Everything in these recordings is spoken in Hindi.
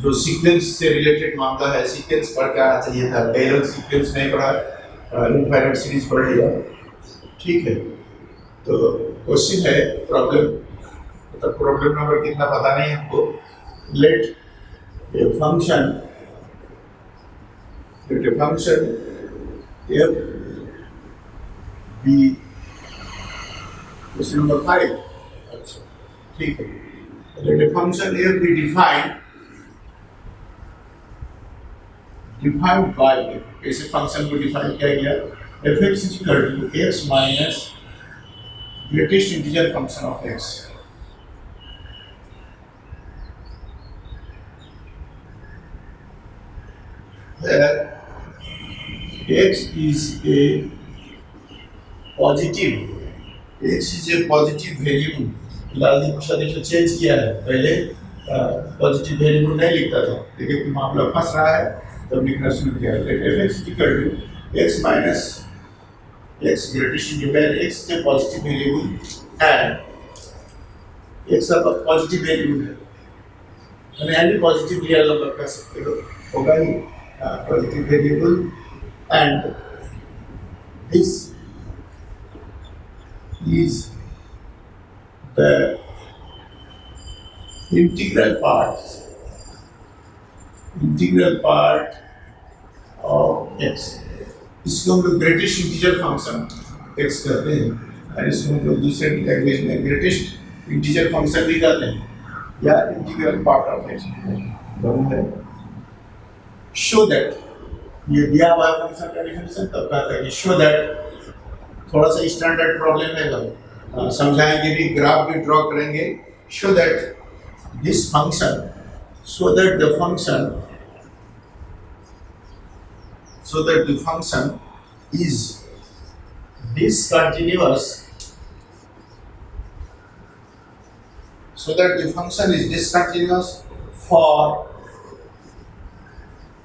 जो सीक्वेंस से रिलेटेड मामला है, सीक्वेंस पढ़ के आना चाहिए था, कई लोग सीक्वेंस नहीं पढ़ा, इनफाइनाइट सीरीज पढ़ लिया। ठीक है, तो क्वेश्चन है प्रॉब्लम, मतलब प्रॉब्लम नंबर कितना पता नहीं हमको। Let a function f be, question number 5। अच्छा ठीक है, let a function f be defined by, कैसे फंक्शन को डिफाइन किया गया, f(x) is equal to x minus greatest integer function of x। Where x is a positive variable. लाल दिशा देखो चेंज किया है, पहले पॉजिटिव वेरिएबल नहीं लिखता था, देखिए कि मामला फंस रहा है तब लिखना शुरू किया। f(x) equal to x minus x greatest integer x के पॉजिटिव वेरिएबल एंड x का पॉजिटिव वेरिएबल है, मैंने एनी पॉजिटिव रियल नंबर कर सकते हो, होगा ही positive variable, and this is the integral part of x। इसको हम लोग ग्रेटेस्ट इंटीजर फंक्शन x कहते हैं, और इसको हम लोग दूसरे लैंग्वेज में ग्रेटेस्ट इंटीजर फंक्शन भी कहते हैं, या इंटीग्रल पार्ट ऑफ x दोनों है। शो दैट, ये दिया हुआ फंक्शन का डिफिनेशन तब कहता है कि शो दैट, थोड़ा सा स्टैंडर्ड प्रॉब्लम है, समझाएंगे भी, ग्राफ भी ड्रॉ करेंगे। Show that this function, so that the function is discontinuous, for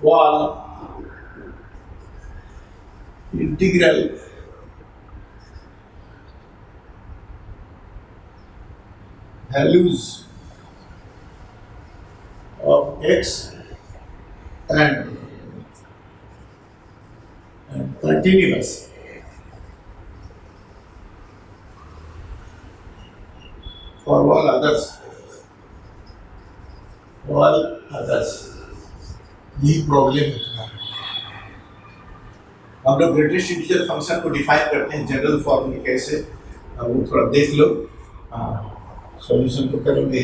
all integral values of x and continuous for all others। यही प्रॉब्लम है तुम्हारा। हम लोग ग्रेटेस्ट इंटीजर फंक्शन को डिफाइन करते हैं जनरल फॉर्म में कैसे, वो थोड़ा देख लो, सॉल्यूशन तो करेंगे।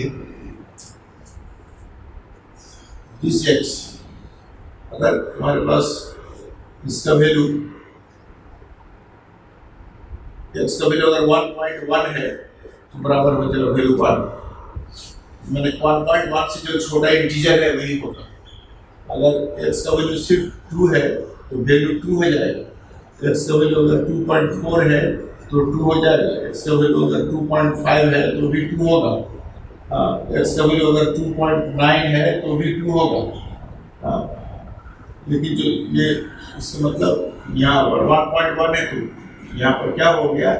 दिस x, अगर तुम्हारे पास इसका वैल्यू x का वैल्यू अगर 1.1 है तो बराबर हो चलो वैल्यू 1, मैंने 1.1 से जो छोटा इंटीजर है वही होगा। अगर x का वैल्यू सिर्फ 2 है तो वैल्यू 2 हो जाएगा, x का वैल्यू अगर 2.4 है तो 2 हो जाएगा, x का वैल्यू अगर 2.5 है तो भी 2 होगा, x का वैल्यू अगर 2.9 है तो भी 2 होगा। लेकिन जो ये इसका मतलब यहाँ पर 1.1 है तो यहाँ पर क्या हो गया,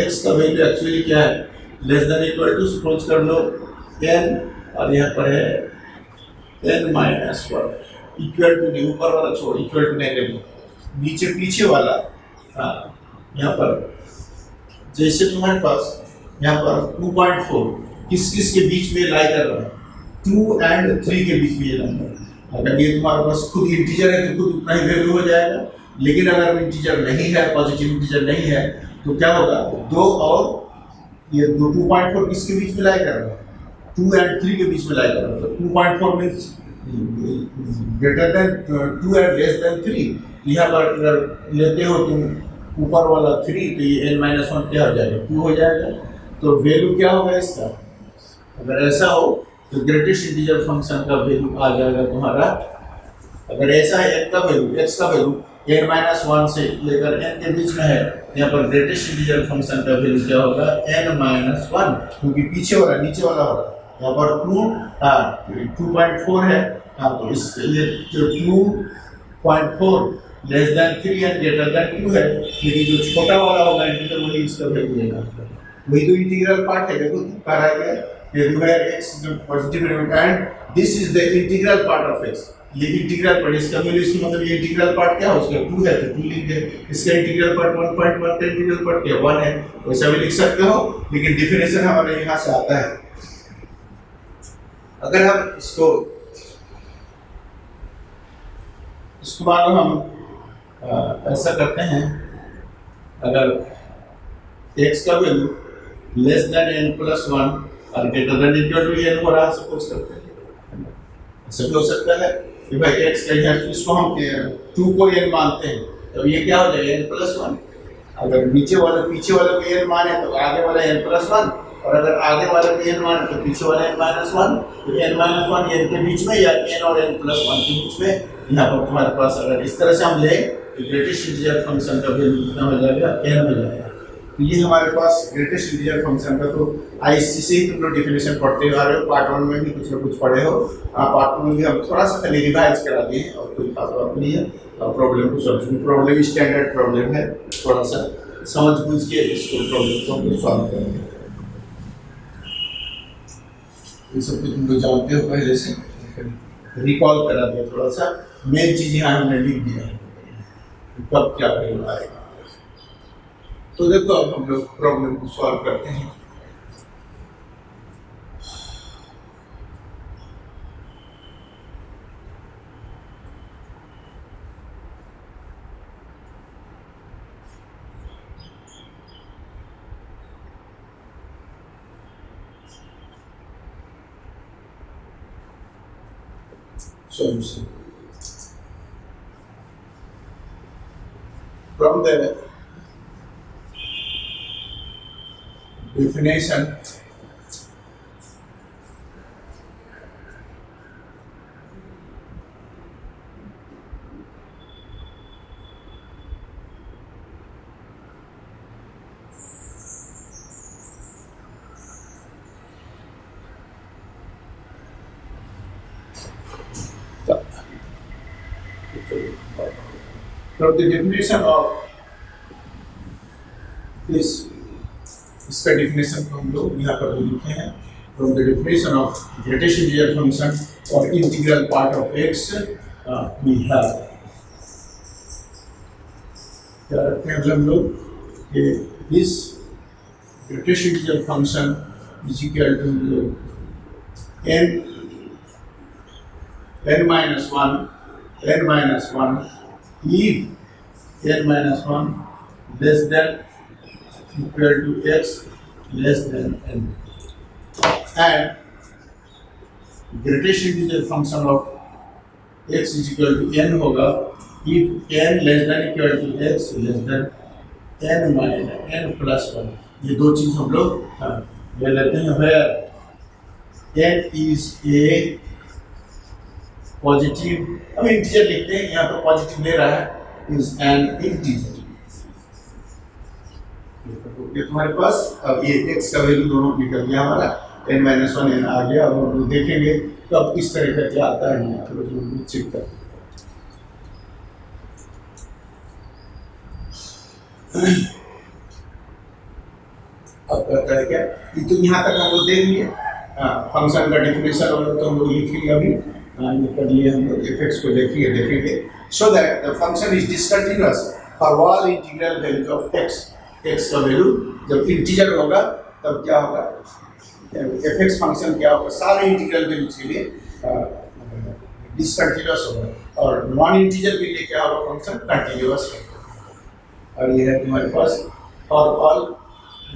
x का वैल्यू एक्चुअली क्या है, less than equal to, suppose कर लो n, और यहाँ पर है n माइनस 1, इक्वल टू नहीं, ऊपर वाला छोड़, इक्वल टू नहीं लेंगे, नीचे पीछे वाला। यहाँ पर जैसे तुम्हारे पास यहाँ पर 2.4 किस किस के बीच में लाई कर रहा है, 2 and 3 के बीच में ये नंबर। अगर ये तुम्हारे पास खुद इंटीजर है तो खुद उतना ही वैल्यू हो जाएगा, लेकिन अगर इंटीजर नहीं है, पॉजिटिव इंटीजर नहीं है, तो क्या होगा, 2 और ये 2.4 किसके बीच में लाई कर रहा है, 2 and 3 के बीच में लाई कर रहा है। तो 2.4 means greater than 2 and less than 3। यहाँ पर अगर लेते हो तुम ऊपर वाला 3 तो ये n-1 क्या हो जाएगा, 2 हो जाएगा। तो वैल्यू क्या होगा इसका, अगर ऐसा हो तो ग्रेटेस्ट इंटीजर फंक्शन का वैल्यू आ जाएगा तुम्हारा, अगर ऐसा है x का वैल्यू n-1 से लेकर n के बीच में है, यहाँ पर ग्रेटेस्ट इंटीजर फंक्शन का वैल्यू क्या होगा, n-1, क्योंकि पीछे वाला नीचे वाला होगा। यहाँ पर 2.4 है, तो इसके लिए जो 2.4 less than 3 and greater than 2 है, लेकिन जो छोटा वाला होगा इंटीग्रल वही इसका वैल्यू देगा, वही तो इंटीग्रल पार्ट है। देखो कह रहा है where x is a positive element and this is the integral part of x. ये इंटीग्रल पार्ट, इसका वैल्यू इसका मतलब ये इंटीग्रल पार्ट क्या है उसका 2 है तो 2 लिख दे। इसका इंटीग्रल पार्ट 1.1 का इंटीग्रल पार्ट क्या 1 है, वैसा भी लिख सकते हो, लेकिन डेफिनेशन हमारे यहाँ से आता है। अगर हम इसको बाद हम ऐसा करते हैं, अगर x का value less than n plus 1 और greater than equal to n हो रहा है, सपोज करते हैं ऐसा भी हो सकता है कि भाई x का यहाँ इसको हम 2 को n मानते हैं तो ये क्या हो जाएगा n प्लस 1। अगर पीछे वाला को n माने तो आगे वाला n प्लस 1, और अगर आगे वाला को n माने तो पीछे वाला n माइनस 1। तो n माइनस 1 n के बीच में या n और n प्लस 1 के बीच में, यहाँ पर तुम्हारे पास अगर इस तरह से हम ले तो ग्रेटेस्ट इंटीजर फंक्शन का वैल्यू कितना हो जाएगा n हो जाएगा। तो ये हमारे पास ग्रेटेस्ट इंटीजर फंक्शन का तो आईसी से ही तुम लोग डिफिनेशन पढ़ते आ रहे हो, पार्ट 1 में भी कुछ ना कुछ पढ़े हो, पार्ट 2 में भी हम थोड़ा सा खाली रिवाइज करा दिए हैं और कोई खास बात नहीं है। प्रॉब्लम को समझो, प्रॉब्लम स्टैंडर्ड प्रॉब्लम है, थोड़ा सा समझ बूझ के इसको प्रॉब्लम को हम सॉल्व करेंगे। ये सब कुछ तुम लोग जानते हो पहले से, रिकॉल करा दिया थोड़ा सा, मेन चीज़ यहाँ हमने लिख दिया है कब क्या वैल्यू आएगा। तो देखो अब हम लोग प्रॉब्लम को सॉल्व करते हैं। Solution from the definition from the definition of this, इसका definition को हम लोग यहाँ पर लिखे हैं। from the definition of greatest integer function और integral part of x we have, क्या रखते हैं हम लोग कि this greatest integer function is equal to n minus 1 if n minus 1 less than equal to x less than n, and greatest integer function of x is equal to n होगा if n less than equal to x less than n minus n plus 1। ये दो चीज हम लोग ले लेते हैं। where n is a positive, अब इंटीजर लिखते हैं, यहाँ पर पॉजिटिव ले रहा है, इज एन इंटीजर। ये तुम्हारे पास अब ये x का वैल्यू दोनों निकल गया हमारा, n माइनस 1 n आ गया। अब हम लोग देखेंगे तो अब किस तरह का क्या आता है, यहाँ पर चेक कर। अब कहता है क्या, ये तो यहाँ तक हम लोग देख लिए, फंक्शन का डेफिनेशन और तो हम लोग लिख लिए अभी, ये कर लिए हम लोग, इफेक्ट्स को देखेंगे। So that the function is discontinuous for all integral values of x। x का वैल्यू जब इंटीजर होगा तब क्या होगा, fx फंक्शन क्या होगा, सारे इंटीग्रल वैल्यूज के लिए डिसकंटिन्यूअस होगा, और नॉन इंटीजर के लिए क्या होगा, फंक्शन कंटिन्यूअस होगा। और ये है तुम्हारे पास for all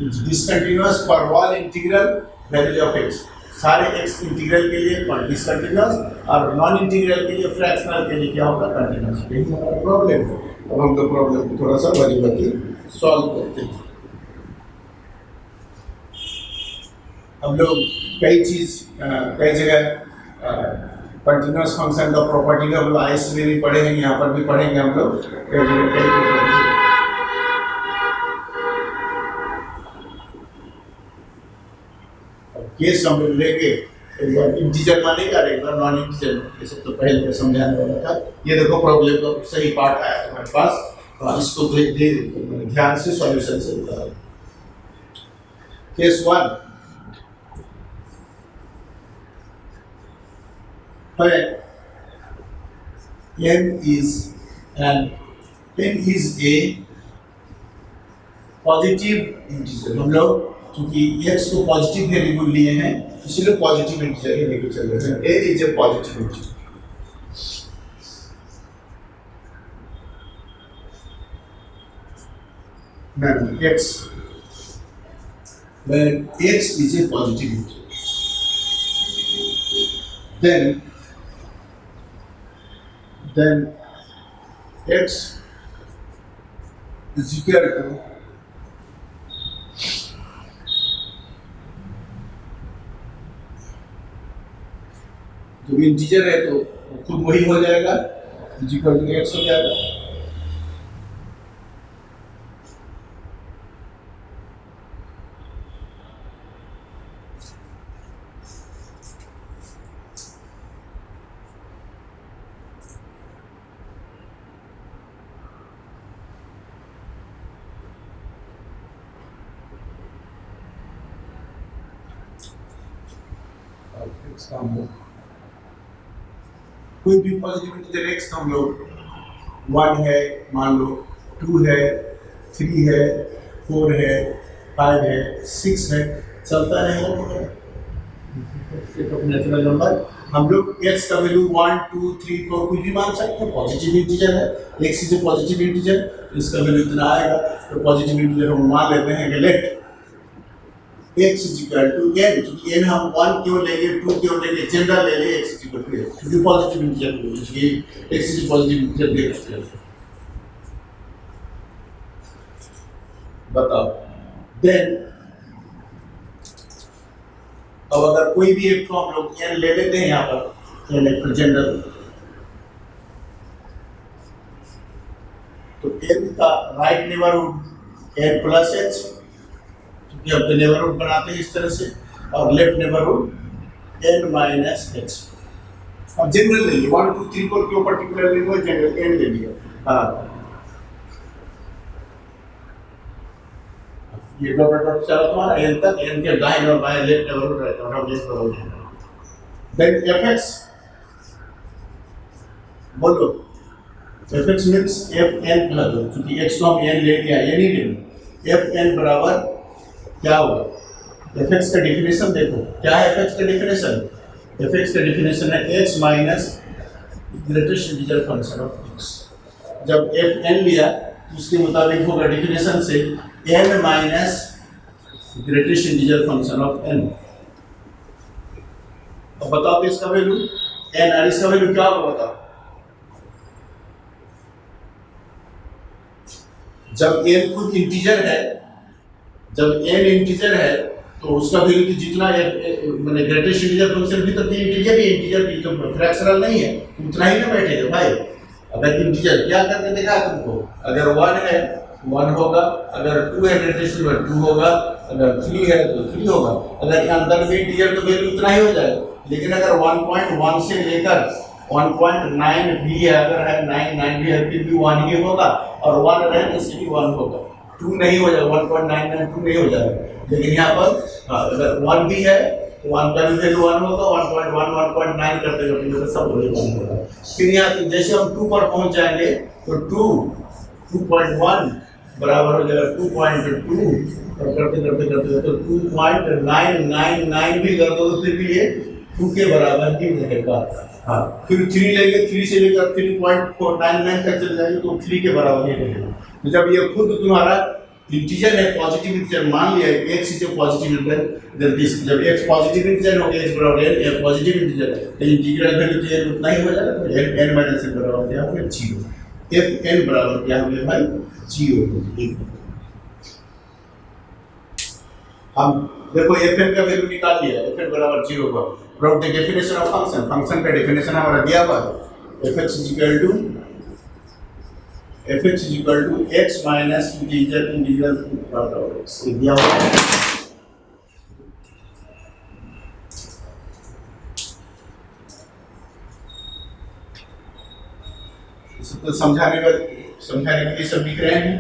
discontinuous for all integral values of x, सारे x इंटीग्रल के लिए डिसकंटिन्यूअस और नॉन इंटीग्रल के लिए फ्रैक्शनल के लिए क्या होगा, कंटिन्यूअस। यही हमारा प्रॉब्लम है। अब हम तो प्रॉब्लम को थोड़ा सा बड़ी सॉल्व करते हैं। हम लोग कई जगह कंटिन्यूअस फंक्शन का प्रॉपर्टी का हम लोग आईएस में भी पढ़े हैं, यहाँ पर भी पढ़ेंगे हम लोग कई केस हम लोग लेके एक बार इंटीजर मानेगा और एक बार नॉन इंटीजर, ये सब तो पहले समझाने वाला था। ये देखो प्रॉब्लम का सही पार्ट आया हमारे पास, तो इसको ध्यान से सॉल्यूशन से बता। Case 1, where n is a positive integer. हम लोग क्योंकि x को पॉजिटिव वेरिएबल लिए हैं इसलिए पॉजिटिव इंटीजर ही लेके चल रहे हैं। n is a positive integer. x when x is a positive integer, then x is equal to जो इंटीजर है तो खुद वही हो जाएगा, इज इक्वल टू x हो जाएगा। कोई भी पॉजिटिव इंटीजर x का हम लोग 1 है मान लो, 2 है, 3 है, 4 है, 5 है, 6 है, चलता रहेगा। नेचुरल नंबर हम लोग x का वैल्यू 1, 2, 3, 4 कुछ भी मान सकते हैं। पॉजिटिव इंटीजर है, x is a positive integer, इसका वैल्यू इतना आएगा। तो पॉजिटिव इंटीजर हम मान लेते हैं कि late x is equal to n, क्योंकि n हम 1 क्यों लेंगे, 2 क्यों लेंगे, जनरल ले लेंगे, x is equal to n, क्योंकि पॉजिटिव इंटीजर इसलिए x is पॉजिटिव इंटीजर देख सकते हैं। बताओ देन अब अगर कोई भी एक को हम लोग n ले लेते हैं यहाँ पर n जनरल, तो n का right neighbourhood n plus h, अब तो नेबरहुड बनाते हैं इस तरह से, और left neighbourhood n minus h। अब जनरल ले लिया 1, 2, 3, 4 क्यों पर्टिकुलर ले लिया, जनरल n ले लिया। हाँ ये डॉट डॉट चला तुम्हारा n तक, n के दाहिने और बाएं लेफ्ट नेबरहुड रहता है, लेफ्ट नेबरहुड। देन fx बोलो, fx मींस fn प्लस, क्योंकि x को हम n ले लिया, ये नहीं लेना। fn बराबर क्या होगा, fx का डेफिनेशन देखो क्या है। fx का डेफिनेशन, fx का डेफिनेशन है x minus greatest integer function of x। जब fn लिया तो उसके मुताबिक होगा डेफिनेशन से n minus greatest integer function of n। अब बताओ तो इसका वैल्यू n और इसका वैल्यू क्या होगा बताओ। जब n खुद इंटीजर है, जब n इंटीजर है तो उसका वैल्यू तो जितना मैंने ग्रेटेस्ट इंटीजर फंक्शन भी तो इंटीजर ही इंटीजर भी तो फ्रैक्शनल नहीं है, उतना ही ना बैठेगा भाई। अगर इंटीजर क्या करके देखा तुमको, अगर 1 है 1 होगा, अगर 2 है ग्रेटेस्ट इंटीजर 2 होगा, अगर 3 है तो 3 होगा, अगर अंदर में इंटीजर तो वैल्यू उतना ही हो जाएगा। लेकिन अगर 1.1 से लेकर 1.9 भी है, अगर है 9 भी है फिर भी 1 ही होगा, और 1 रहे तो सिर्फ 1 होगा, 2 नहीं हो जाएगा, 1.992 नहीं हो जाएगा। लेकिन यहाँ पर अगर 1 भी है तो 1 का भी वैल्यू 1 होगा, 1.1 1.9 करते करते सब वैल्यू 1 होगा। फिर यहाँ जैसे हम 2 पर पहुँच जाएंगे तो 2.1 बराबर हो जाएगा 2.2, और करते करते करते तो 2.999 भी कर दो तो फिर भी ये 2 के बराबर ही रहेगा। हाँ फिर 3 लेंगे, 3 से लेकर 3.499 तक चले जाएंगे तो 3 के बराबर ही रहेगा। तो जब ये खुद तुम्हारा इंटीजर है, पॉजिटिव इंटीजर मान लिया है, x is a positive integer, then this जब x पॉजिटिव इंटीजर हो गया, x बराबर n पॉजिटिव इंटीजर, तो इंटीग्रल वैल्यू तो n उतना ही हो जाएगा। तो n माइनस n बराबर क्या हो गया 0, fn बराबर क्या हो गया भाई 0। हम देखो fn का वैल्यू निकाल लिया, fn बराबर 0 का from the definition of function, function का डेफिनेशन हमारा दिया हुआ है fx is equal to x minus integer dot of x दिया हुआ है। इसको समझाने के लिए सब लिख रहे हैं।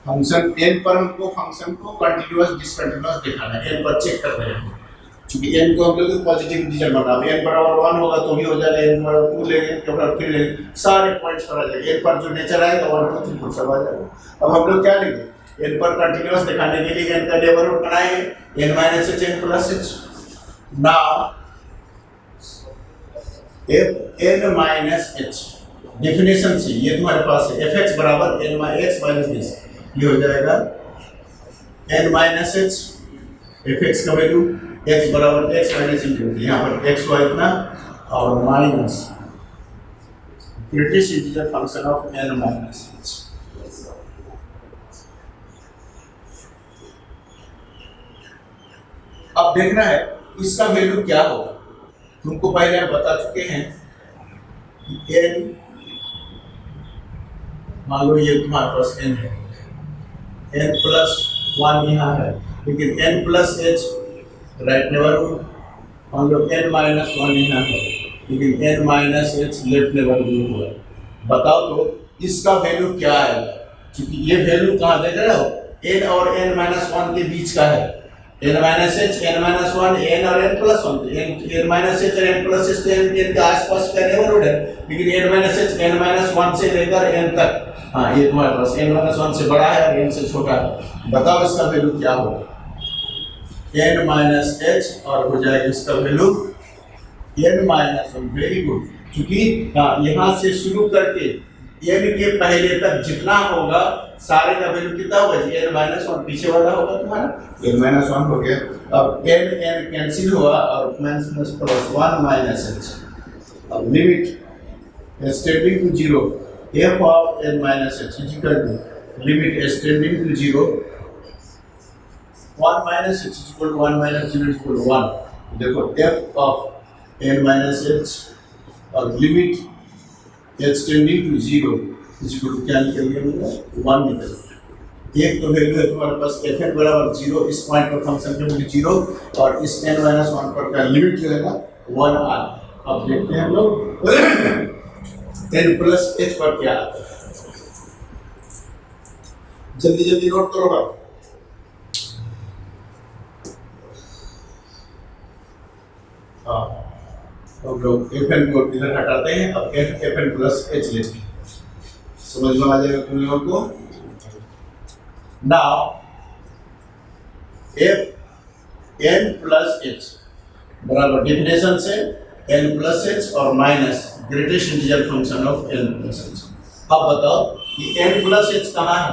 फंक्शन एन पर हमको फंक्शन को कंटिन्यूअस डिसकंटिन्यूअस दिखाना है, एन पर चेक कर रहे हैं क्योंकि एन को हम लोग पॉजिटिव इंटीजर बना एन बराबर 1 होगा तो भी हो जाएगा, एन बराबर 2 लेंगे तो बराबर 3 लेंगे, सारे पॉइंट्स पर आ जाएगा, एन पर जो नेचर आएगा 1 2 3 4 सब आ जाएगा। अब हम लोग क्या लेंगे, एन पर कंटिन्यूअस दिखाने के लिए एन का नेबरहुड बनाएंगे n minus h n plus h। Now f n minus h definition से ये तुम्हारे पास है fx बराबर n x माइनस h, ये हो जाएगा n माइनस h, fx का वैल्यू x बराबर x माइनस h, यहाँ पर x हुआ इतना और minus greatest integer function of n minus h। अब देखना है इसका वैल्यू क्या होगा, तुमको पहले हम बता चुके हैं कि n, मान लो ये तुम्हारे पास n है, n प्लस 1 यहाँ है, लेकिन n plus h right neighbourhood, मान लो n माइनस 1 यहाँ है, लेकिन n minus h left neighbourhood हुआ। बताओ तो इसका वैल्यू क्या आएगा, क्योंकि ये वैल्यू कहाँ देख रहे हो, n और n माइनस 1 के बीच का है, n minus h, n minus 1, n और n plus 1, n minus h और n प्लस h तो n के आसपास का नेबरहुड है, लेकिन n minus h n minus 1 से लेकर n तक, हाँ ये तुम्हारे पास n माइनस 1 से बड़ा है और n से छोटा है। बताओ इसका वैल्यू क्या होगा, n माइनस h और हो जाएगा इसका value n minus 1। Very good, क्योंकि हाँ यहाँ से शुरू करके n के पहले तक जितना होगा सारे का वैल्यू कितना होगा, n माइनस 1 पीछे वाला होगा तुम्हारा, n माइनस 1 हो गया। अब n कैंसिल हुआ और माइनस प्लस 1 माइनस h। अब limit tending to 0 f of n minus h is equal to limit tending to 0 1 minus h is equal to 1 minus 0 is equal to 1। देखो f of n minus h और limit tending to 0 is equal to क्या निकल गया, 1 निकल गया। एक तो वैल्यू है तुम्हारे पास fn बराबर 0, इस पॉइंट पर फंक्शन की वैल्यू 0 और इस n माइनस 1 पर का लिमिट जो है ना 1 आ। अब देखते हैं हम लोग n प्लस h पर क्या आता है, जल्दी जल्दी नोट करो भाई। हाँ हम लोग fn को इधर हटाते हैं, अब fn प्लस h लेते हैं, समझ में आ जाएगा तुम लोगों को। Now f n plus h बराबर डेफिनेशन से n प्लस h और minus greatest integer function of n plus h। अब बताओ कि n प्लस h कहाँ है,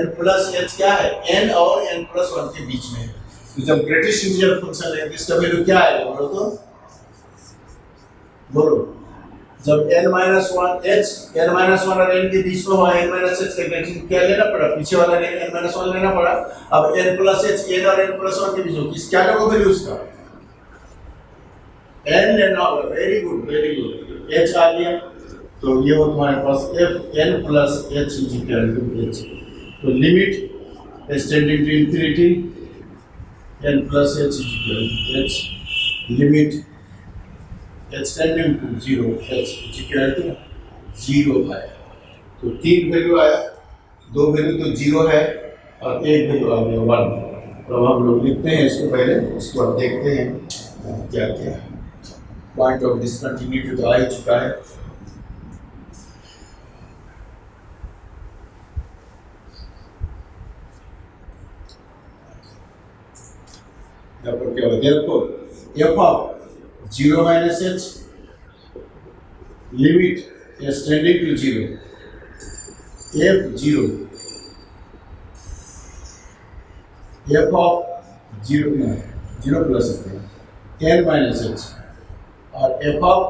n प्लस h क्या है, n और n प्लस 1 के बीच में है, तो जब ग्रेटेस्ट इंटीजर फंक्शन है इसका वैल्यू क्या आएगा, बोलो तो बोलो। जब n minus 1 h, n minus 1 और n के बीच में हो, n माइनस h का ग्रेटेस्ट क्या लेना पड़ा, पीछे वाला n माइनस 1 लेना पड़ा। अब n प्लस h, n और n प्लस 1 के बीच में किस क्या लोगों वैल्यू उसका n लेना होगा। Very good very good, h आ गया तो ये हो तुम्हारे पास f n plus h is equal to h। तो limit tending to infinity n plus h is equal to h, limit h tending to 0 h is equal to 0 है। तो 3 वैल्यू आया, 2 वैल्यू तो 0 है और 1 वैल्यू आ गया 1। तो हम लोग लिखते हैं इसको पहले, उसके बाद देखते हैं क्या क्या है। पॉइंट ऑफ डिसकंटिन्यूटी तो आ ही चुका है। यहाँ पर क्या होगा, देखो f of 0 minus h limit tending to 0 f 0 f of 0 plus n minus h और f of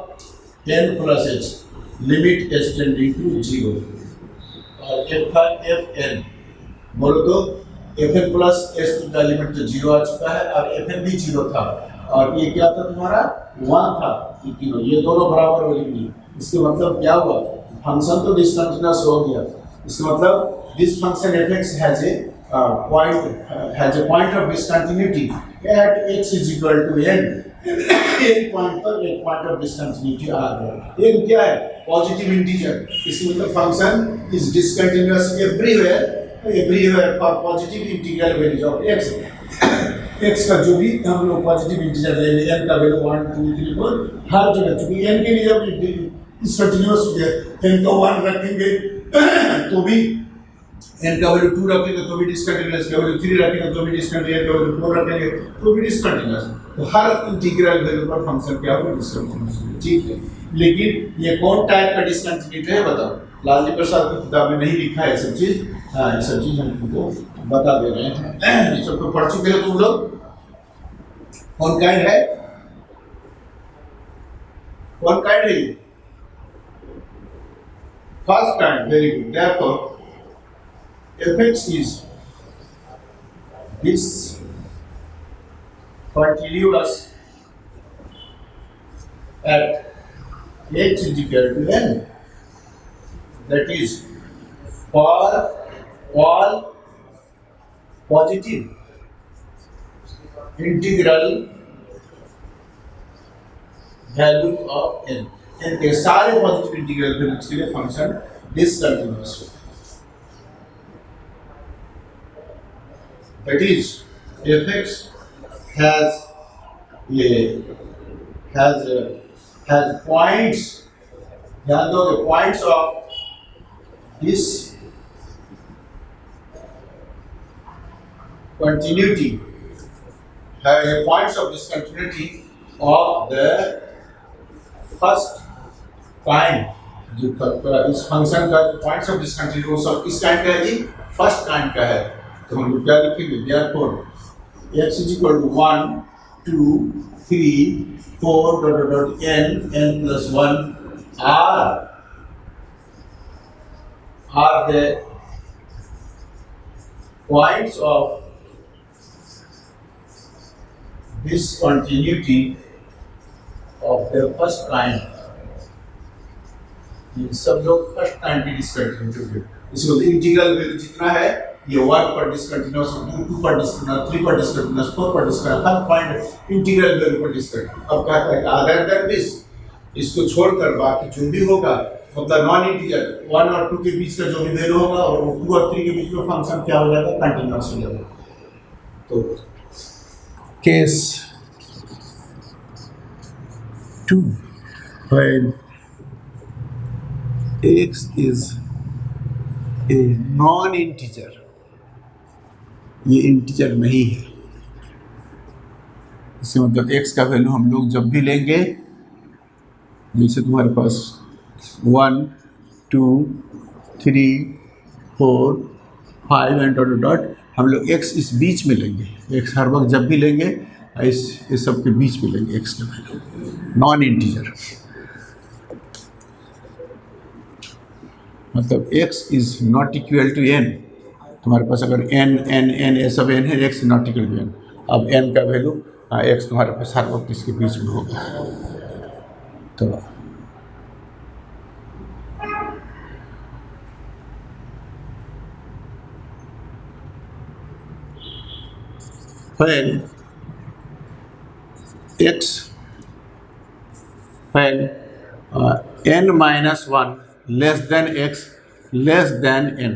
n plus h limit tending to 0 और f n बोलो तो fn प्लस h का लिमिट तो 0 आ चुका है और fn भी 0 था और ये क्या था तुम्हारा 1 था, ये दोनों बराबर हो जाएंगे। इसके मतलब क्या हुआ, फंक्शन तो डिसकंटिन्यूअस हो गया। इसका मतलब this function fx has a point of discontinuity at x is equal to n एक पॉइंट पर एक पॉइंट ऑफ डिसकंटिन्यूटी आ गया। एक क्या है? Positive integer. इसका मतलब function is discontinuous everywhere for positive integral values of x. X का जो भी हम लोग पॉजिटिव इंटीजर ले लें, n का वैल्यू 1 2 3 4 हर जगह, क्योंकि n के लिए जब डिसकंटिन्यूअस हो गया n का 1 रखेंगे तो भी, n का वैल्यू 2 रखेंगे तो भी डिसकंटिन्यूअस, का वैल्यू 3 रखेंगे तो भी डिसकंटिन्यूअस, का वैल्यू 4 रखेंगे तो भी डिसकंटिन्यूअस। तो हर इंटीग्रल वैल्यू पर फंक्शन क्या होगा? डिसकंटिन्यूअस। ठीक है, लेकिन ये कौन टाइप का डिसकंटिन्यूटी है बताओ? लालजी प्रसाद की किताब में नहीं लिखा है ये सब चीज। हाँ, ये सब चीज हम तुमको बता दे रहे हैं। ये सब तो पढ़ चुके हो तुम लोग। कौन काइंड है? कौन काइंड है? First kind. Very good. therefore fx is this continuous at h is equal to n, that is for all positive integral value of n। n के सारे पॉजिटिव इंटीग्रल वैल्यूज के लिए फंक्शन डिसकंटिन्यूअस होगा। That is, fx has points. ध्यान दो कि points of this continuity has points of discontinuity of the first kind। जो इस फंक्शन का पॉइंट्स ऑफ डिसकंटिन्यूटी वो सब किस काइंड का है जी? फर्स्ट काइंड का है। तो हम लोग क्या लिखेंगे? therefore x is equal to 1 2 3 4 n plus 1 are the points of discontinuity of the first kind। ये सब लोग फर्स्ट काइंड की डिसकंटिन्यूटी है। इसको इंटीग्रल वैल्यू जितना है ये 1 पर डिसकंटिन्यूअस, 2 पर डिसकंटिन्यूअस, 3 पर डिसकंटिन्यूअस, 4 पर डिसकंटिन्यूअस, हर पॉइंट इंटीग्रल वैल्यू पर डिसकंटिन्यूअस। अब क्या करेगा? अदर देन दिस, इसको छोड़कर बाकी जो भी होगा, मतलब नॉन इंटीजर 1 और 2 के बीच का जो भी वैल्यू होगा और 2 और 3 के बीच में फंक्शन क्या हो जाएगा? कंटीन्यूअस हो जाएगा। तो case 2 when x is a non integer, ये इंटीजर नहीं है, इससे मतलब x का वैल्यू हम लोग जब भी लेंगे, जैसे तुम्हारे पास 1 2 3 4 5 एंड डॉट डॉट, हम लोग x इस बीच में लेंगे। x हर वक्त जब भी लेंगे इस सब के बीच में लेंगे x का वैल्यू, नॉन इंटीजर। मतलब x is not equal to n। तुम्हारे पास अगर n ये सब n है, x not equal to n। अब n का वैल्यू x तुम्हारे पास हर वक्त इसके बीच में होगा। तो when n minus 1 less than x less than n,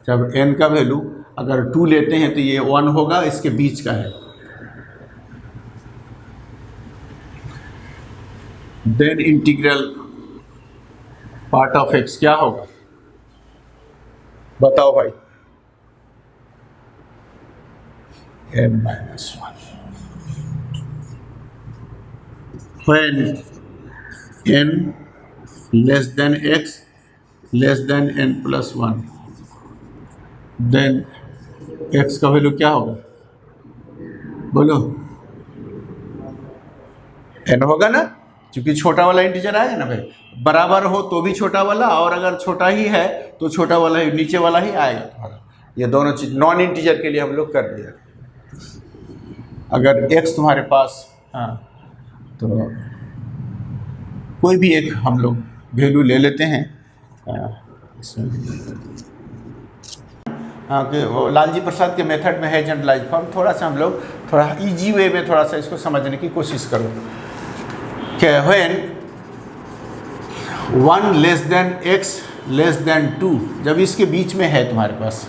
जब n का वैल्यू अगर 2 लेते हैं तो ये 1 होगा, इसके बीच का है। Then integral part of x क्या होगा बताओ भाई? n minus 1 when n less than x less than n plus 1, then x का वैल्यू क्या होगा बोलो? n होगा ना, क्योंकि छोटा वाला इंटीजर आएगा ना भाई। बराबर हो तो भी छोटा वाला, और अगर छोटा ही है तो छोटा वाला ही नीचे वाला ही आएगा तुम्हारा। ये दोनों चीज नॉन इंटीजर के लिए हम लोग कर दिया। अगर x तुम्हारे पास तो कोई भी एक हम लोग वैल्यू ले लेते हैं। हाँ कि वो लालजी प्रसाद के मेथड में है जनरलाइज फॉर्म, थोड़ा सा हम लोग थोड़ा इजी वे में थोड़ा सा इसको समझने की कोशिश करो कि when 1 less than x less than 2, जब इसके बीच में है तुम्हारे पास,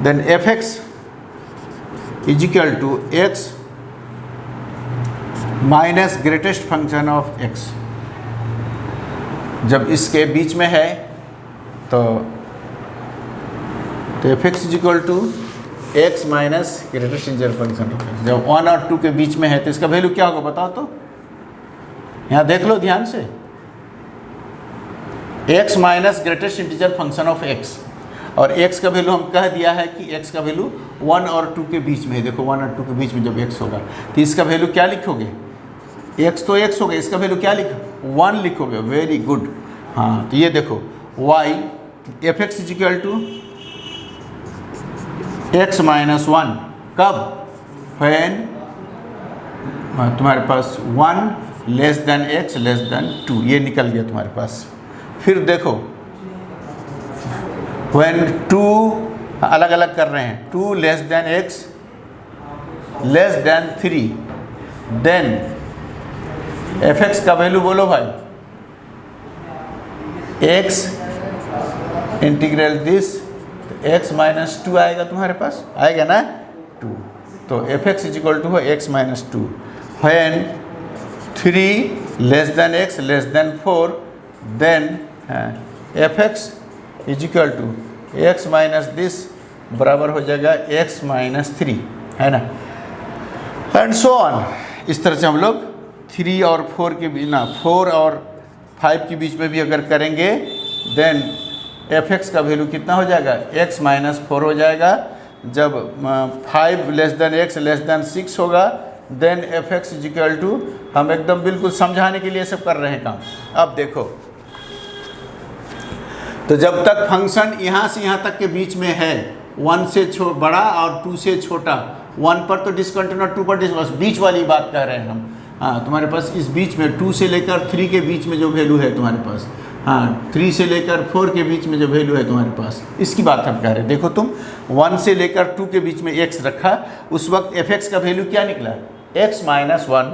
then f(x) is equal to x minus greatest function of x। जब इसके बीच में है तो f(x) is equal to x minus greatest integer function of x। जब 1 और 2 के बीच में है तो इसका वैल्यू क्या होगा बताओ तो, यहाँ देख लो ध्यान से, x minus greatest integer function of x, और x का वैल्यू हम कह दिया है कि x का वैल्यू 1 और 2 के बीच में है। देखो 1 और 2 के बीच में जब x होगा तो इसका वैल्यू क्या लिखोगे, x तो x हो गया, इसका वैल्यू क्या लिखो 1 लिखोगे। Very good. हाँ तो ये देखो y f(x) is equal to x minus 1, कब, व्हेन तुम्हारे पास 1 less than x less than 2, ये निकल गया तुम्हारे पास। फिर देखो व्हेन 2 अलग अलग कर रहे हैं, 2 less than x less than 3, then f(x) का वैल्यू बोलो भाई, x integral this x minus 2 आएगा तुम्हारे पास, आएगा ना 2, तो f(x) is equal to x minus 2, when 3 less than x less than 4, then f(x) is equal to x minus this बराबर हो जाएगा x माइनस 3, है ना, एंड सो ऑन। इस तरह से हम लोग 3 और 4 के बीच ना 4 और 5 के बीच में भी अगर करेंगे, देन f(x) का वैल्यू कितना हो जाएगा, x माइनस 4 हो जाएगा। जब 5 less than x less then 6 होगा, then f(x) is equal to, हम एकदम बिल्कुल समझाने के लिए सब कर रहे हैं काम। अब देखो तो जब तक फंक्शन यहाँ से यहाँ तक के बीच में है, 1 से बड़ा और 2 से छोटा, 1 पर तो डिसकंटिन्यूअस, 2 पर डिसकंटिन्यूअस, बीच वाली बात कर रहे हैं हम। हाँ तुम्हारे पास इस बीच में 2 से लेकर 3 के बीच में जो वैल्यू है तुम्हारे पास, हाँ 3 से लेकर 4 के बीच में जो वैल्यू है तुम्हारे पास, इसकी बात हम कह रहे हैं। देखो तुम 1 से लेकर 2 के बीच में x रखा, उस वक्त f(x) का वैल्यू क्या निकला, x माइनस 1,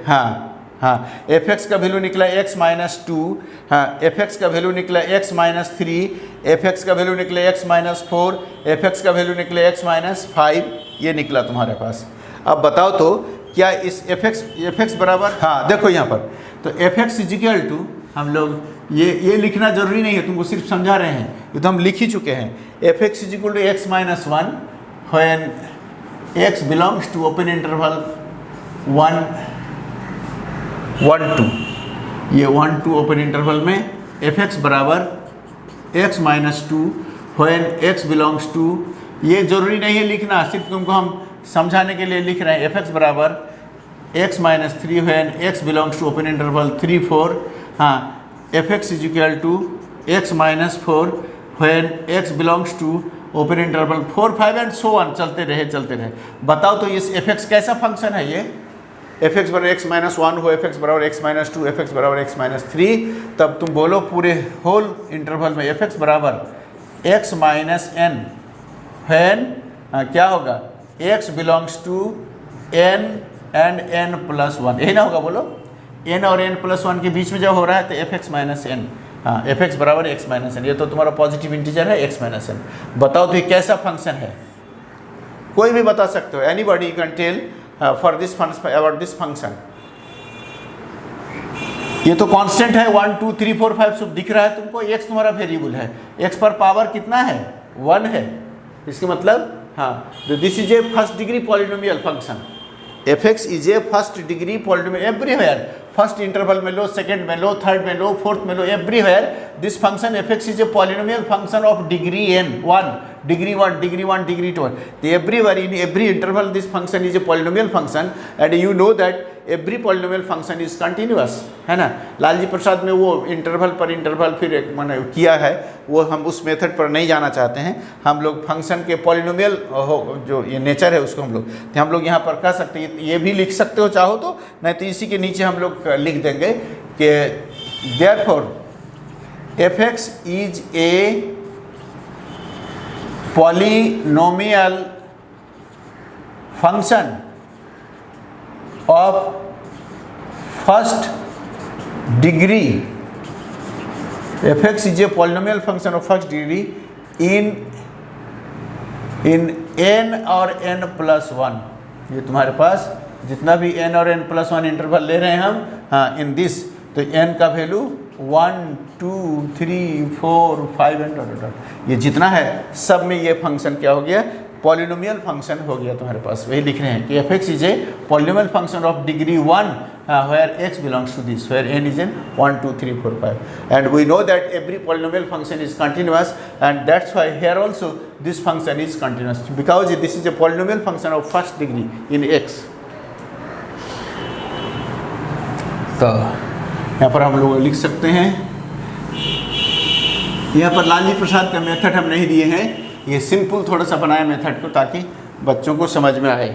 हाँ f(x) का वैल्यू निकला x माइनस 2, हाँ f(x) का वैल्यू निकला x माइनस 3, f(x) का वैल्यू निकला x माइनस 4, f(x) का वैल्यू निकला x माइनस 5, ये निकला तुम्हारे पास। अब बताओ तो क्या इस f(x) बराबर, हाँ देखो यहाँ पर, तो f(x) इज इक्वल टू, हम लोग ये लिखना जरूरी नहीं है, तुमको सिर्फ समझा रहे हैं, ये तो हम लिख ही चुके हैं। f(x) is equal to x minus 1 when x belongs to open interval 1 1 2, ये 1 2 ओपन इंटरवल में f(x) बराबर x minus 2 when x belongs to, ये जरूरी नहीं है लिखना, सिर्फ तुमको हम समझाने के लिए लिख रहे हैं। f(x) बराबर x minus 3 when x belongs to open interval 3 4, हाँ f(x) is equal to x minus 4 when x belongs to open interval 4 5 and so on, चलते रहे। बताओ तो इस f(x) कैसा फंक्शन है, ये f(x) बराबर x माइनस 1 हो, f(x) बराबर x माइनस 2, f(x) बराबर x माइनस 3, तब तुम बोलो पूरे होल इंटरवल में f(x) बराबर x माइनस n व्हेन क्या होगा, x belongs to n and n plus 1, यही ना होगा, बोलो n और n प्लस 1 के बीच में जब हो रहा है तो f(x) माइनस n, हाँ f(x) बराबर x माइनस n, ये तो तुम्हारा पॉजिटिव इंटीजर है x माइनस n। बताओ तो ये कैसा फंक्शन है, कोई भी बता सकते हो, anybody you can tell for this about this function. ये तो कांस्टेंट है, 1 2 3 4 5 सब दिख रहा है तुमको, x तुम्हारा वेरिएबल है, x पर पावर कितना है 1 है, इसके मतलब हाँ this is a first degree polynomial function, f(x) is A first degree polynomial everywhere, first interval में लो, सेकंड में लो, थर्ड में लो, फोर्थ में लो, everywhere this function f(x) is a polynomial function of degree n, 1 degree 1 degree 1 degree 2, everywhere in every interval this function is a polynomial function and you know that every polynomial function is continuous, है ना। लालजी प्रसाद में वो इंटरवल पर इंटरवल फिर एक मैंने किया है, वो हम उस मेथड पर नहीं जाना चाहते हैं, हम लोग फंक्शन के पॉलिनोमियल जो ये नेचर है उसको हम लोग यहाँ पर कह सकते हैं, ये भी लिख सकते हो चाहो तो, नहीं तो इसी के नीचे हम लोग लिख देंगे कि therefore f(x) is a polynomial function of first degree, fx is a polynomial function of first degree in n और n प्लस 1। ये तुम्हारे पास जितना भी n और n प्लस 1 इंटरवल ले रहे हैं हम, हाँ, इन दिस, तो n का वैल्यू 1 2 3 4 5 एंड ये जितना है सब में ये फंक्शन क्या हो गया, पॉलिनोमियल फंक्शन हो गया तुम्हारे पास। वही लिख रहे हैं कि fx is a polynomial function of degree 1 where x belongs to this, where n is in 1 2 3 4 5, and we know that every polynomial function is continuous, and that's why here also this function is continuous because this is a polynomial function of first degree in x। तो यहाँ पर हम लोग लिख सकते हैं, यहाँ पर लालजी प्रसाद का मेथड हम नहीं दिए हैं, ये सिंपल थोड़ा सा बनाया मेथड को ताकि बच्चों को समझ में आए।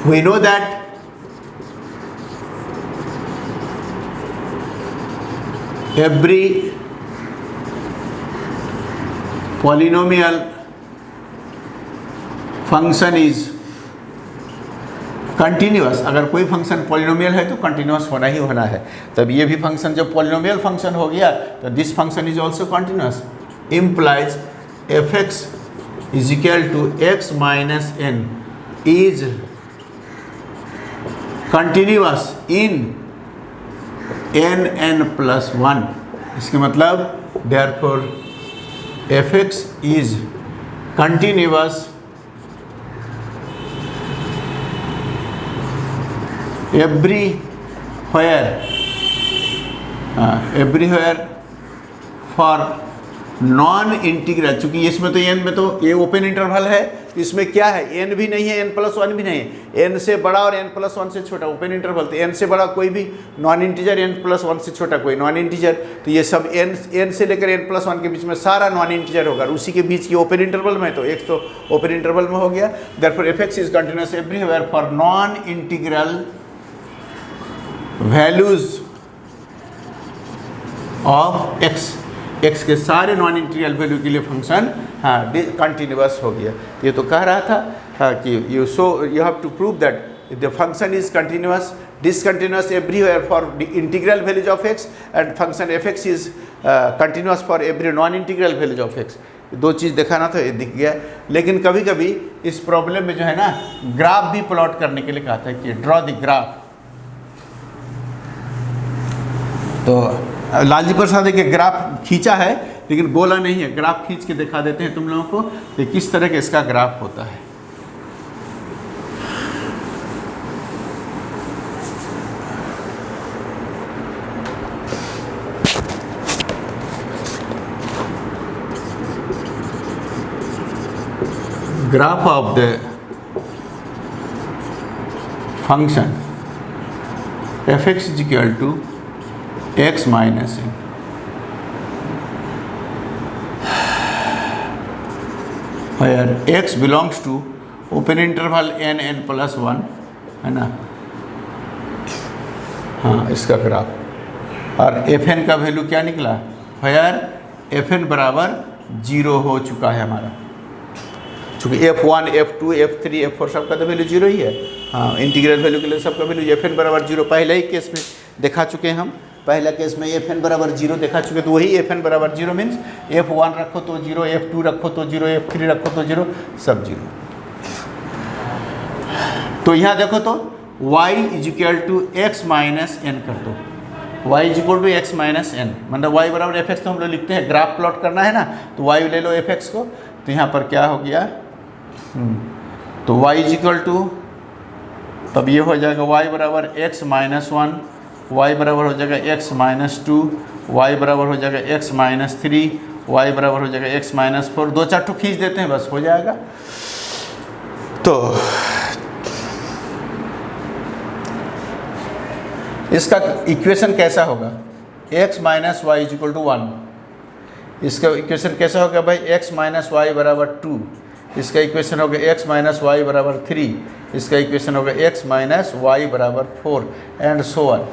We know that every polynomial function is continuous। अगर कोई फंक्शन पॉलिनोमियल है तो कंटिन्यूस होना ही होना है। तब ये भी फंक्शन जब पॉलिनोमियल फंक्शन हो गया तो this function is also continuous, implies fx is equal to x minus n is continuous in n plus 1। इसके मतलब therefore fx is continuous everywhere for non integral. चूंकि इसमें तो n में तो ये ओपन इंटरवल है, इसमें क्या है, n भी नहीं है, n प्लस 1 भी नहीं है, n से बड़ा और n प्लस 1 से छोटा ओपन इंटरवल, तो n से बड़ा कोई भी नॉन इंटीजर, n प्लस 1 से छोटा कोई नॉन इंटीजर, तो ये सब n से लेकर n प्लस 1 के बीच में सारा नॉन इंटीजर होगा, उसी के बीच की ओपन इंटरवल में, तो x तो ओपन इंटरवल में हो गया। Therefore fx is continuous everywhere for non integral values of x के सारे नॉन इंटीग्रल वैल्यू के लिए फंक्शन हाँ कंटिन्यूअस हो गया। ये तो कह रहा था कि you have to prove that the function is continuous discontinuous everywhere for the integral values of x and function fx is continuous for every non integral values of x। दो चीज़ दिखाना था, ये दिख गया। लेकिन कभी कभी इस प्रॉब्लम में जो है ना ग्राफ भी प्लॉट करने के लिए कहा था कि ड्रॉ द ग्राफ। तो लालजी प्रसाद के ग्राफ खींचा है लेकिन बोला नहीं है, ग्राफ खींच के दिखा देते हैं तुम लोगों को कि किस तरह के इसका ग्राफ होता है। Graph of the function fx is equal to x minus n, where x belongs to open interval n plus 1 है ना, हाँ इसका ग्राफ। और fn का वैल्यू क्या निकला, where fn बराबर 0 हो चुका है हमारा, चूँकि f1 f2 f3 f4 सबका तो वैल्यू 0 ही है। हाँ इंटीग्रल वैल्यू के लिए सबका वैल्यू fn बराबर 0 पहले ही केस में देखा चुके हैं हम, पहला केस में fn बराबर 0 देखा चुके, तो वही fn बराबर 0 मीन्स f1 रखो तो 0, f2 रखो तो 0, f3 रखो तो 0, सब 0। तो यहाँ देखो तो y is equal to x minus n कर दो, y is equal to x minus n, मतलब y बराबर fx तो हम लोग लिखते हैं, ग्राफ प्लॉट करना है ना, तो y ले लो fx को, तो यहाँ पर क्या हो गया, तो y इज इक्वल टू, तब ये हो जाएगा y बराबर x माइनस 1, y बराबर हो जाएगा x माइनस 2, y बराबर हो जाएगा x माइनस 3, y बराबर हो जाएगा x माइनस 4, 2-4 ठो खींच देते हैं बस हो जाएगा। तो इसका इक्वेशन कैसा होगा, x minus y is equal to 1, इसका इक्वेशन कैसा होगा भाई, x माइनस वाई बराबर 2, इसका इक्वेशन होगा x माइनस वाई बराबर 3, इसका इक्वेशन होगा x माइनस वाई बराबर 4 and so on.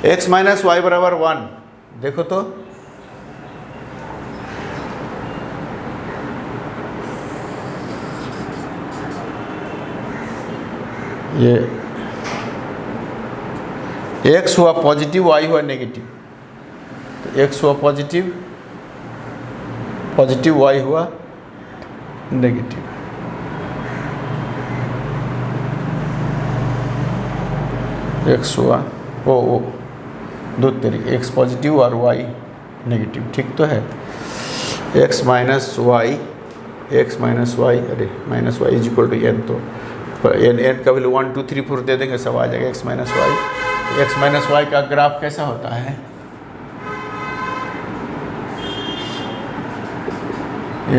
x minus y बराबर 1 देखो तो ये x हुआ पॉजिटिव, y हुआ नेगेटिव। तो x हुआ पॉजिटिव, y हुआ नेगेटिव। x हुआ ओ दो तरीके, x पॉजिटिव और y नेगेटिव, ठीक तो है। x माइनस वाई, अरे minus y is equal to n, तो एन का वैल्यू 1 2 3 4 दे देंगे, सब आ जाएगा x minus y. X minus Y का ग्राफ कैसा होता है?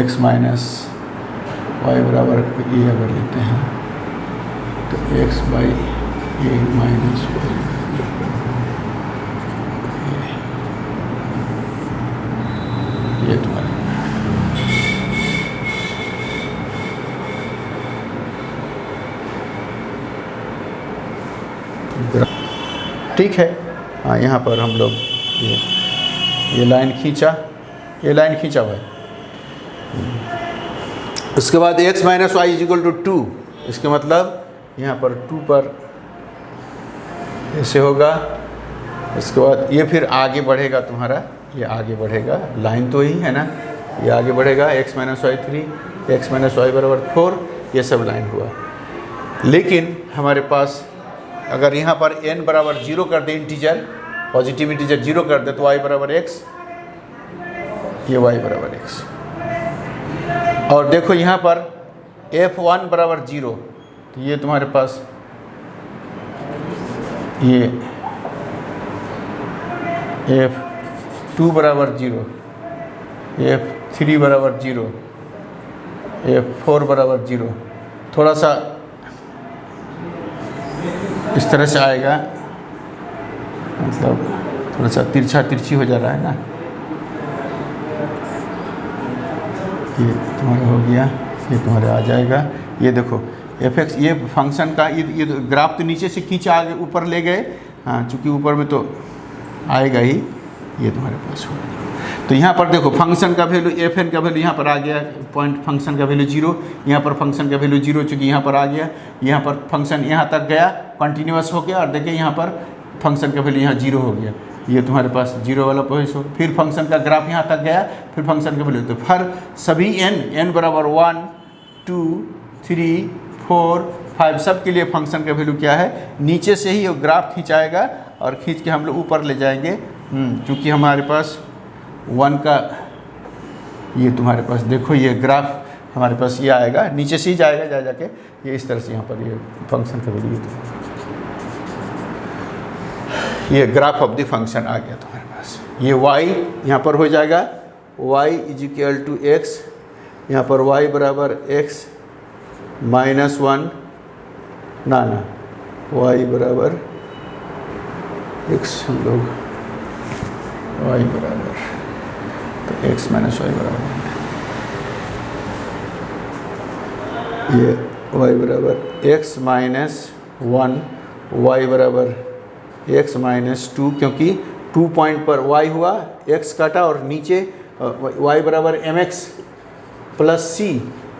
x माइनस वाई बराबर ये अगर लेते हैं तो x by a minus y, ये तुम्हारा ठीक है। हाँ, यहाँ पर हम लोग ये लाइन खींचा, भाई। उसके बाद x minus y is equal to 2, इसके मतलब यहाँ पर 2 पर ऐसे होगा। उसके बाद ये फिर आगे बढ़ेगा तुम्हारा, ये आगे बढ़ेगा, लाइन तो ही है ना, ये आगे बढ़ेगा x minus y 3, x minus y बराबर 4, ये सब लाइन हुआ। लेकिन हमारे पास अगर यहाँ पर n बराबर 0 कर दे, इंटीजर पॉजिटिव इंटीजर 0 कर दे, तो y बराबर x, ये y बराबर x। और देखो यहाँ पर f1 बराबर 0, तो ये तुम्हारे पास ये f2 बराबर 0, f3 बराबर 0, f4 बराबर 0, थोड़ा सा इस तरह से आएगा, मतलब थोड़ा सा तिरछी हो जा रहा है ना। ये तुम्हारा हो गया, ये तुम्हारे आ जाएगा। ये देखो fx, ये फंक्शन का ये ग्राफ तो नीचे से खींचा आगे ऊपर ले गए, हाँ, चूँकि ऊपर में तो आएगा ही, ये तुम्हारे पास होगा। तो यहाँ पर देखो फंक्शन का वैल्यू fn का वैल्यू यहाँ पर आ गया, पॉइंट फंक्शन का वैल्यू 0, यहाँ पर फंक्शन का वैल्यू 0, चूँकि यहाँ पर आ गया, यहाँ पर फंक्शन यहाँ तक गया कंटिन्यूअस हो गया, और देखिए यहाँ पर फंक्शन का वैल्यू यहाँ 0 हो गया, ये तुम्हारे पास 0 वाला पोजिशन। फिर फंक्शन का ग्राफ यहाँ तक गया, फिर फंक्शन का वैल्यू, तो हर सभी n बराबर 1 2 3 4 5 सब के लिए फंक्शन का वैल्यू क्या है, नीचे से ही वो ग्राफ खींचाएगा और खींच के हम लोग ऊपर ले जाएंगे। क्योंकि हमारे पास 1 का ये तुम्हारे पास देखो, ये ग्राफ हमारे पास ये आएगा, नीचे से ही जाएगा, जाके ये इस तरह से यहाँ पर ये फंक्शन का वैल्यू, ये ग्राफ ऑफ द फंक्शन आ गया तुम्हारे पास। ये y यहाँ पर हो जाएगा, y is equal to x, यहाँ पर y बराबर x माइनस 1, ना y बराबर x, हम लोग y बराबर तो x माइनस वाई बराबर, ये y बराबर x माइनस 1, y बराबर x माइनस 2, क्योंकि 2 पॉइंट पर y हुआ, x काटा और नीचे y बराबर mx प्लस c,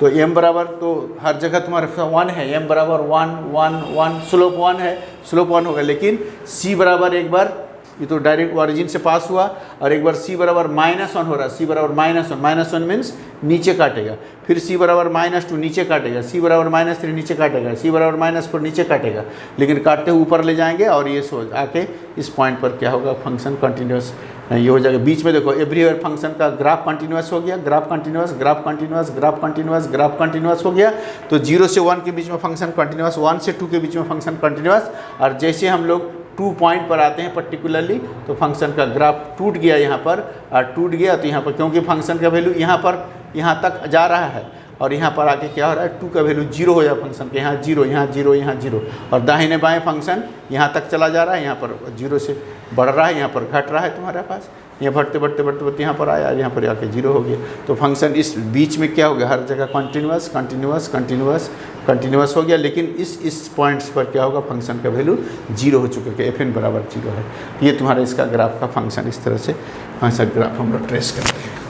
तो m बराबर तो हर जगह तुम्हारे 1 है, m बराबर 1 1 1, स्लोप 1 है, स्लोप 1 होगा। लेकिन c बराबर एक बार ये तो डायरेक्ट ओरिजिन से पास हुआ, और एक बार c बराबर -1 हो रहा है, c बराबर -1 मीन्स नीचे काटेगा, फिर c बराबर -2 नीचे काटेगा, c बराबर -3 नीचे काटेगा, c बराबर -4 नीचे काटेगा, लेकिन काटते ऊपर ले जाएंगे और ये सो आके इस पॉइंट पर क्या होगा, फंक्शन कंटिन्यूस ये हो जाएगा। बीच में देखो एवरीवेयर फंक्शन का ग्राफ कंटिन्यूस हो गया, graph continuous, graph continuous, graph continuous, graph continuous हो गया। तो 0 से 1 के बीच में फंक्शन कंटिन्यूस, 1 से 2 के बीच में फंक्शन कंटिन्यूस, और जैसे हम लोग 2 पॉइंट पर आते हैं पर्टिकुलरली, तो फंक्शन का ग्राफ टूट गया यहाँ पर, और टूट गया तो यहाँ पर क्योंकि फंक्शन का वैल्यू यहाँ पर यहाँ तक जा रहा है, और यहाँ पर आके क्या हो रहा है, 2 का वैल्यू 0 हो जाए फंक्शन के, यहाँ 0 यहाँ 0 यहाँ 0, और दाहिने बाएं फंक्शन यहाँ तक चला जा रहा है, यहाँ पर 0 से बढ़ रहा है, यहाँ पर घट रहा है तुम्हारे पास, ये बढ़ते बढ़ते बढ़ते बढ़ते यहाँ पर आया, यहाँ पर आके 0 हो गया। तो फंक्शन इस बीच में क्या हो गया, हर जगह कंटिन्यूस कंटिन्यूस कंटिन्यूस कंटिन्यूस हो गया, लेकिन इस पॉइंट्स पर क्या होगा, फंक्शन का वैल्यू 0 हो चुका है, fn बराबर 0 है। ये तुम्हारा इसका ग्राफ का फंक्शन, इस तरह से फंक्शन ग्राफ हम लोग ट्रेस करते हैं।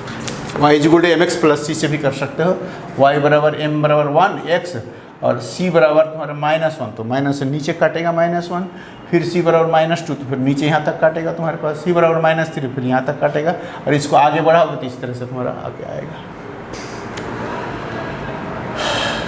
y is equal to mx plus c से भी कर सकते हो, y बराबर m बराबर 1 x, और c बराबर तुम्हारा -1, तो माइनस से नीचे काटेगा -1, फिर c बराबर -2, तो फिर नीचे यहाँ तक काटेगा तुम्हारे पास, c बराबर -3 फिर यहाँ तक काटेगा, और इसको आगे बढ़ाओगे तो इस तरह से तुम्हारा आगे आएगा।